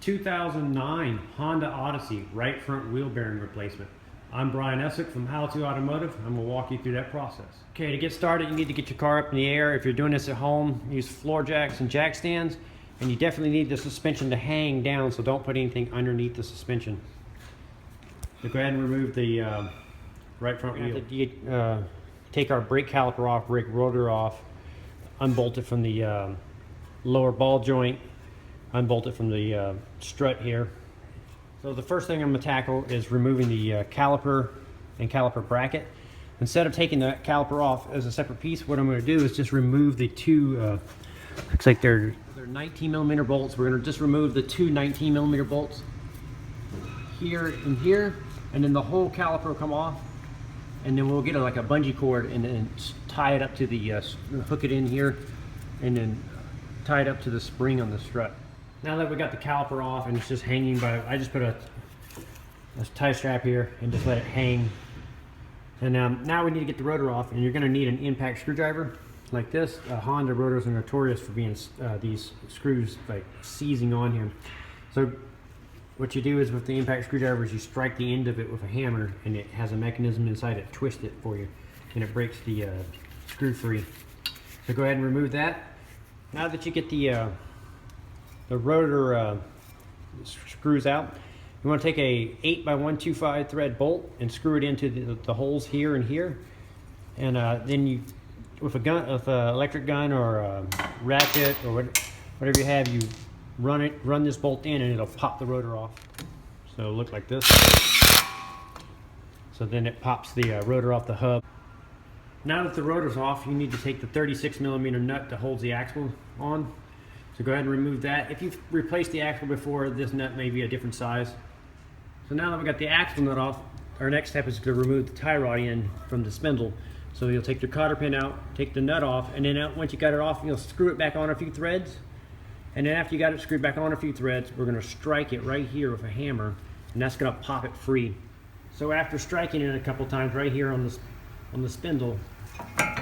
2009 Honda Odyssey right front wheel bearing replacement. I'm Brian Essick from How To Automotive. I'm going to walk you through that process. Okay, to get started, you need to get your car up in the air. If you're doing this at home, use floor jacks and jack stands, and you definitely need the suspension to hang down, so don't put anything underneath the suspension. So go ahead and remove the right front wheel. Take our brake caliper off, brake rotor off, unbolt it from the lower ball joint, unbolt it from the strut here. So the first thing I'm going to tackle is removing the caliper and caliper bracket. Instead of taking the caliper off as a separate piece, what I'm going to do is just remove the two, looks like they're 19mm bolts. We're going to just remove the two 19mm bolts here and here, and then the whole caliper will come off, and then we'll get like a bungee cord and then tie it up to the, hook it in here, and then tie it up to the spring on the strut. Now that we got the caliper off and it's just hanging by, I just put a tie strap here and just let it hang. And now we need to get the rotor off, and you're going to need an impact screwdriver like this. Honda rotors are notorious for being these screws like seizing on here. So what you do is with the impact screwdriver is you strike the end of it with a hammer, and it has a mechanism inside it, twist it for you, and it breaks the screw free. So go ahead and remove that. Now that you get the rotor screws out, you want to take a 8x125 thread bolt and screw it into the holes here and here, and then you, with an electric gun or a ratchet or whatever you have, you run this bolt in, and it'll pop the rotor off. So it'll look like this. So then it pops the rotor off the hub. Now that the rotor's off, you need to take the 36mm nut that holds the axle on. So go ahead and remove that. If you've replaced the axle before, this nut may be a different size. So now that we got the axle nut off, our next step is to remove the tie rod end from the spindle. So you'll take the cotter pin out, take the nut off, and then once you got it off, you'll screw it back on a few threads. And then after you got it screwed back on a few threads, we're going to strike it right here with a hammer, and that's going to pop it free. So after striking it a couple times right here on the spindle,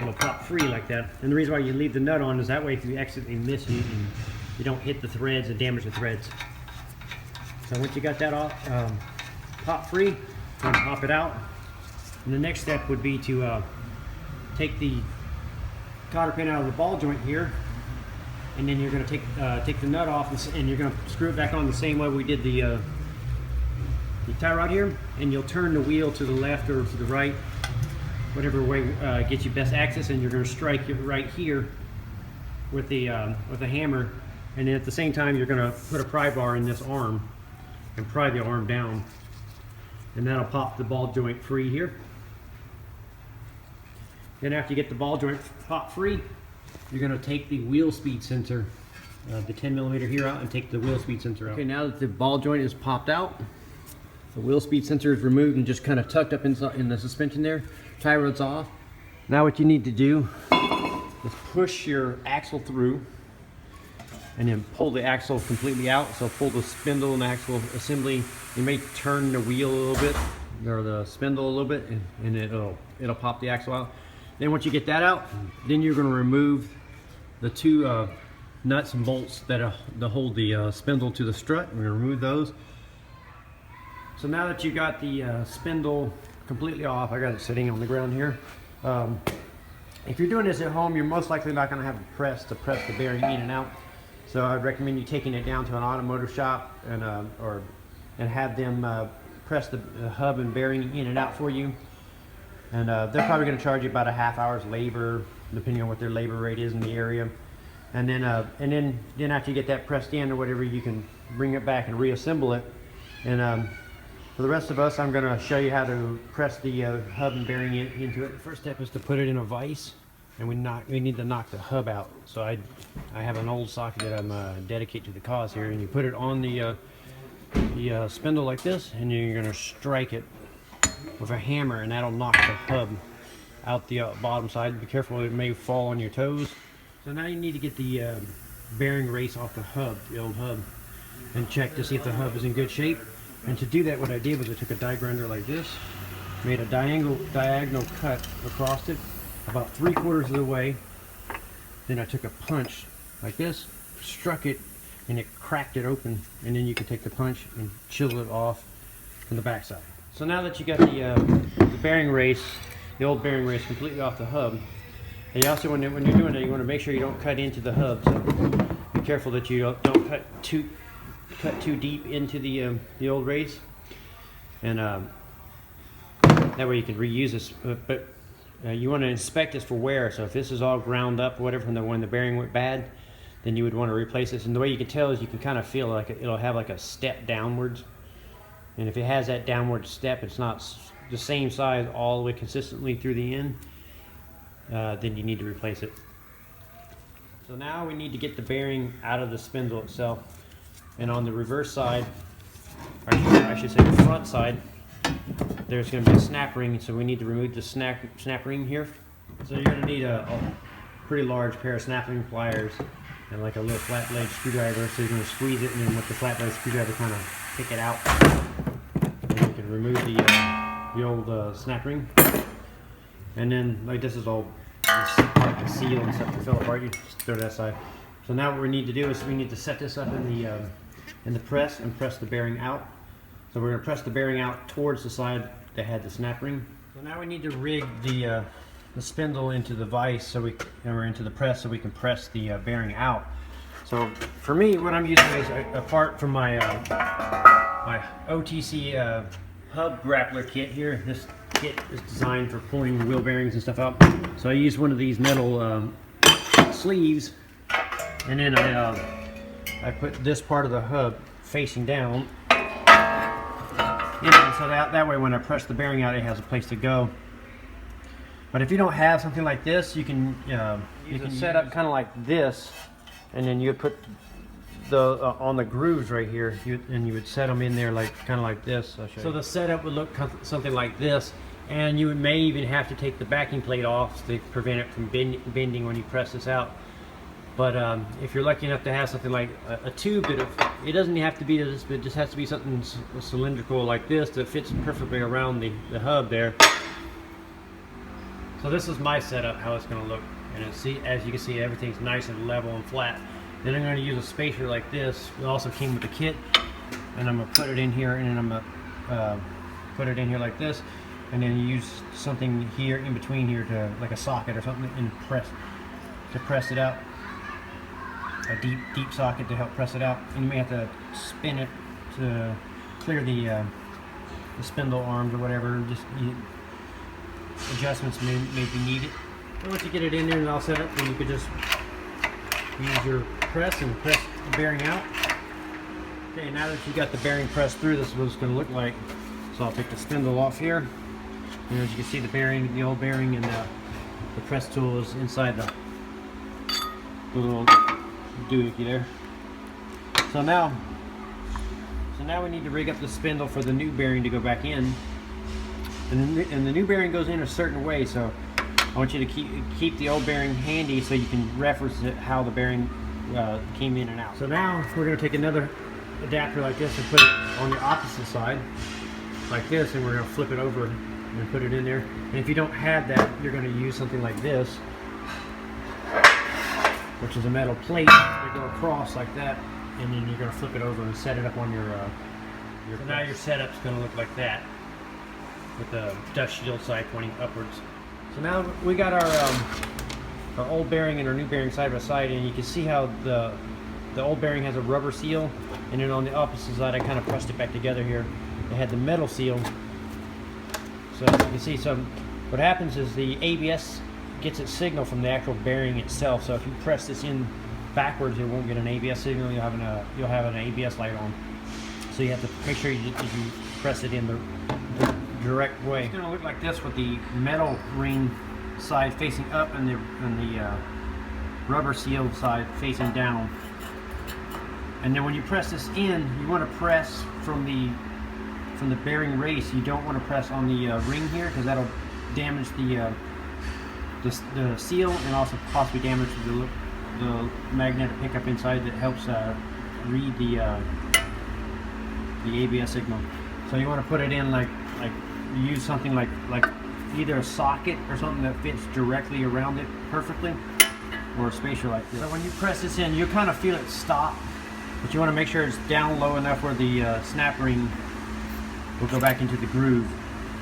it'll pop free like that. And the reason why you leave the nut on is that way if you accidentally miss it, you don't hit the threads and damage the threads. So once you got that off, pop free, you can pop it out. And the next step would be to take the cotter pin out of the ball joint here, and then you're going to take the nut off, and you're going to screw it back on the same way we did the tie rod here, and you'll turn the wheel to the left or to the right, whatever way gets you best access, and you're going to strike it right here with the hammer, and then at the same time you're going to put a pry bar in this arm and pry the arm down, and that'll pop the ball joint free here. Then after you get the ball joint pop free, you're going to take the wheel speed sensor, the 10mm here out, and take the wheel speed sensor out. Okay, now that the ball joint is popped out, the wheel speed sensor is removed and just kind of tucked up in the suspension there. Tie rod's off. Now what you need to do is push your axle through and then pull the axle completely out. So pull the spindle and axle assembly. You may turn the wheel a little bit, or the spindle a little bit, and it'll pop the axle out. Then once you get that out, then you're going to remove the two nuts and bolts that hold the spindle to the strut. We're going to remove those. So now that you got the spindle completely off, I got it sitting on the ground here. If you're doing this at home, you're most likely not going to have a press to press the bearing in and out. So I'd recommend you taking it down to an automotive shop and have them press the hub and bearing in and out for you. And they're probably going to charge you about a half hour's labor, depending on what their labor rate is in the area. And then after you get that pressed in or whatever, you can bring it back and reassemble it. And for the rest of us, I'm going to show you how to press the hub and bearing into it. The first step is to put it in a vise, and we need to knock the hub out. So I have an old socket that I'm dedicated to the cause here, and you put it on the spindle like this, and you're going to strike it with a hammer, and that'll knock the hub out the bottom side. Be careful, it may fall on your toes. So now you need to get the bearing race off the hub, the old hub, and check to see if the hub is in good shape. And to do that, what I did was I took a die grinder like this, made a diagonal cut across it about 3/4 of the way. Then I took a punch like this, struck it and it cracked it open, and then you can take the punch and chisel it off from the backside. So now that you got the bearing race, the old bearing race completely off the hub, and you also, when you're doing it, you want to make sure you don't cut into the hub. So be careful that you don't cut too deep into the old race, and that way you can reuse this. But you want to inspect this for wear. So if this is all ground up or whatever from when the bearing went bad, then you would want to replace this. And the way you can tell is you can kind of feel like it'll have like a step downwards. And if it has that downward step, it's not the same size all the way consistently through the end, then you need to replace it. So now we need to get the bearing out of the spindle itself. And on the reverse side, or I should say the front side, there's going to be a snap ring, so we need to remove the snap ring here. So you're going to need a pretty large pair of snapping pliers and like a little flat blade screwdriver. So you're going to squeeze it, and then with the flat blade screwdriver kind of pick it out. And you can remove the old snap ring. And then, like, this is all part of the seal and stuff that fell apart. You just throw that aside. So now what we need to do is we need to set this up in the press and press the bearing out. So we're going to press the bearing out towards the side that had the snap ring. So now we need to rig the spindle into the vise, or into the press, so we can press the bearing out. So for me, what I'm using is apart from my my OTC hub grappler kit here. This kit is designed for pulling wheel bearings and stuff out. So I use one of these metal sleeves, and then I put this part of the hub facing down. So that way when I press the bearing out, it has a place to go. But if you don't have something like this, you can set up kind of like this, and then you would put the on the grooves right here, and you would set them in there like kind of like this. So the setup would look something like this, and you may even have to take the backing plate off to prevent it from bending when you press this out. But if you're lucky enough to have something like a tube, it doesn't have to be this, but it just has to be something cylindrical like this that fits perfectly around the hub there. So this is my setup, how it's going to look. And as you can see, everything's nice and level and flat. Then I'm going to use a spacer like this. It also came with the kit. And I'm going to put it in here, and then I'm going to put it in here like this. And then use something here in between here to, like a socket or something, and press it out. A deep socket to help press it out, and you may have to spin it to clear the spindle arms or whatever. Just adjustments may be needed. And once you get it in there and all set up, then you could just use your press and press the bearing out. Okay, now that you got the bearing pressed through, this is what it's going to look like. So I'll take the spindle off here. And as you can see, the bearing, the old bearing, and the press tool is inside the little doohickey there. So now we need to rig up the spindle for the new bearing to go back in, and the new bearing goes in a certain way. So I want you to keep the old bearing handy so you can reference it, how the bearing came in and out. So now we're going to take another adapter like this and put it on the opposite side like this, and we're going to flip it over and put it in there. And if you don't have that, you're going to use something like this, which is a metal plate that go across like that, and then you're going to flip it over and set it up on your so now your setup's going to look like that, with the dust shield side pointing upwards. So now we got our old bearing and our new bearing side by side, and you can see how the old bearing has a rubber seal, and then on the opposite side I kind of pressed it back together here. It had the metal seal. So as you can see, so what happens is the ABS gets its signal from the actual bearing itself. So if you press this in backwards, it won't get an ABS signal. You'll have an ABS light on. So you have to make sure you press it in the direct way. It's going to look like this with the metal ring side facing up and the rubber sealed side facing down. And then when you press this in, you want to press from the bearing race. You don't want to press on the ring here, because that'll damage the seal, and also possibly damage the magnetic pickup inside that helps read the ABS signal. So you want to put it in like use something like either a socket or something that fits directly around it perfectly, or a spacer like this. So when you press this in, you kind of feel it stop But you want to make sure it's down low enough where the snap ring will go back into the groove.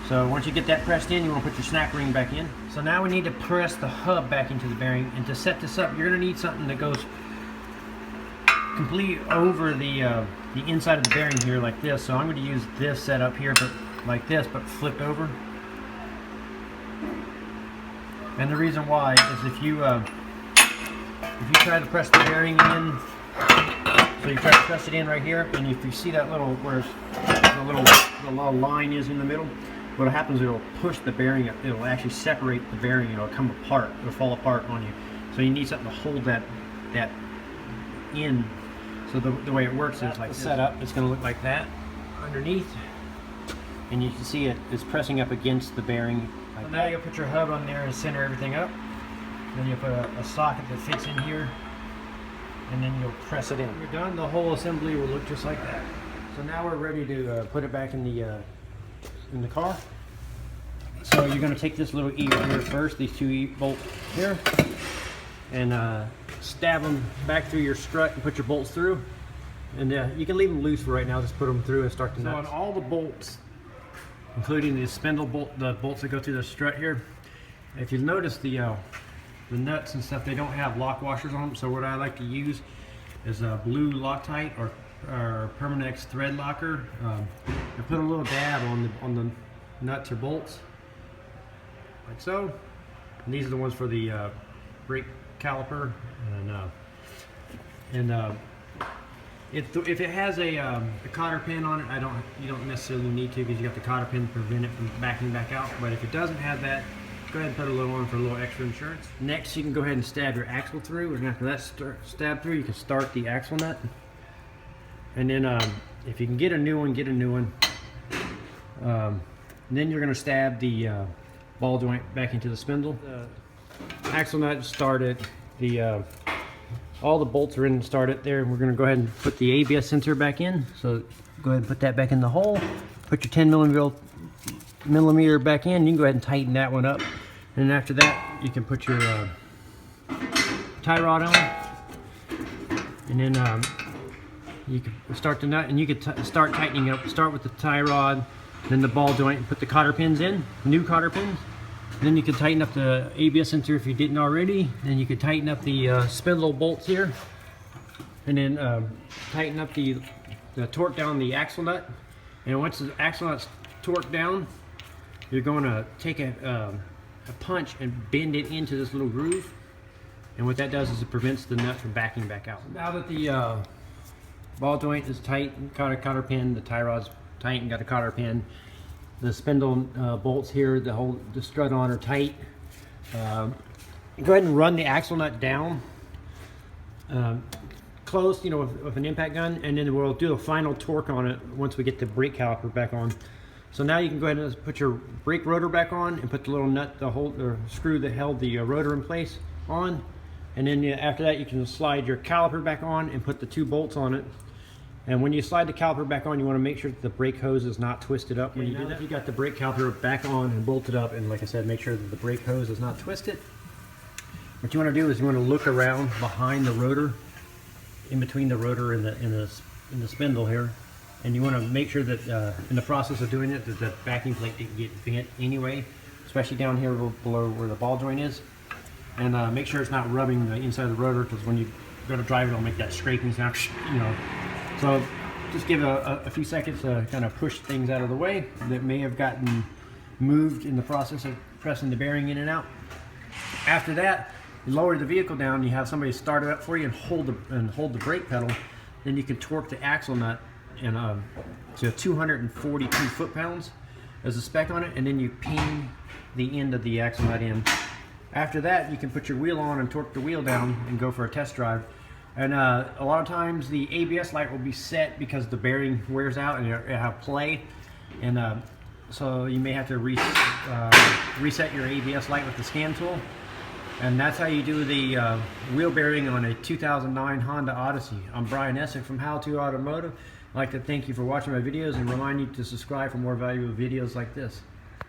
So once you get that pressed in, you want to put your snap ring back in. So now we need to press the hub back into the bearing, and to set this up, you're going to need something that goes completely over the inside of the bearing here like this. So I'm going to use this setup here, but like this, but flipped over. And the reason why is if you try to press the bearing in, so you try to press it in right here, and if you see that little where the little line is in the middle, what happens, it'll push the bearing up. It'll actually separate the bearing. It'll come apart. It'll fall apart on you. So you need something to hold that in. So the way it works is like set up. It's going to look like that underneath, and you can see it's pressing up against the bearing. Like so now you'll put your hub on there and center everything up. Then you'll put a socket that fits in here, and then you'll press it in. When you're done, the whole assembly will look just like that. So now we're ready to put it back in the car. So you're going to take this little ear here first, these two bolts here, and stab them back through your strut and put your bolts through. And you can leave them loose for right now, just put them through and start the nuts. So on all the bolts, including the spindle bolt, the bolts that go through the strut here, if you'll notice the nuts and stuff, they don't have lock washers on them. So what I like to use is a blue Loctite or Permanex thread locker. I put a little dab on the nuts or bolts, like so. And these are the ones for the brake caliper. If it has a cotter pin on it, you don't necessarily need to, because you got the cotter pin to prevent it from backing back out. But if it doesn't have that, go ahead and put a little on for a little extra insurance. Next, you can go ahead and stab your axle through, and after that stab through, you can start the axle nut. And then if you can get a new one, get a new one. Then you're going to stab the ball joint back into the spindle. The axle nut started. All the bolts are in and started there. We're going to go ahead and put the ABS sensor back in. So go ahead and put that back in the hole. Put your 10 millimeter back in. You can go ahead and tighten that one up. And then after that, you can put your tie rod on. And then you can start the nut, and you can start tightening up. Start with the tie rod, then the ball joint, and put the cotter pins in, new cotter pins. Then you can tighten up the ABS sensor if you didn't already. Then you can tighten up the spindle bolts here, and then tighten up the torque down the axle nut. And once the axle nut's torqued down, you're going to take a punch and bend it into this little groove. And what that does is it prevents the nut from backing back out. Now that the ball joint is tight, got a cotter pin, the tie rod's tight and got a cotter pin, the spindle bolts here, the strut on are tight. Go ahead and run the axle nut down close, with an impact gun, and then we'll do a final torque on it once we get the brake caliper back on. So now you can go ahead and put your brake rotor back on and put the little nut, the screw that held the rotor in place on. And then after that, you can slide your caliper back on and put the two bolts on it. And when you slide the caliper back on, you want to make sure that the brake hose is not twisted up when you do that. You got the brake caliper back on and bolted up, and like I said, make sure that the brake hose is not twisted. What you want to do is you want to look around behind the rotor, in between the rotor and the spindle here, and you want to make sure that in the process of doing it, that the backing plate didn't get bent anyway, especially down here below where the ball joint is. And make sure it's not rubbing the inside of the rotor, because when you go to drive it, it'll make that scraping sound, So just give a few seconds to kind of push things out of the way that may have gotten moved in the process of pressing the bearing in and out. After that, you lower the vehicle down, you have somebody start it up for you and hold the brake pedal. Then you can torque the axle nut to 242 foot-pounds as a spec on it, and then you pin the end of the axle nut in. After that, you can put your wheel on and torque the wheel down and go for a test drive. And a lot of times the ABS light will be set because the bearing wears out and it'll have play. And so you may have to reset your ABS light with the scan tool. And that's how you do the wheel bearing on a 2009 Honda Odyssey. I'm Brian Essick from How To Automotive. I'd like to thank you for watching my videos and remind you to subscribe for more valuable videos like this.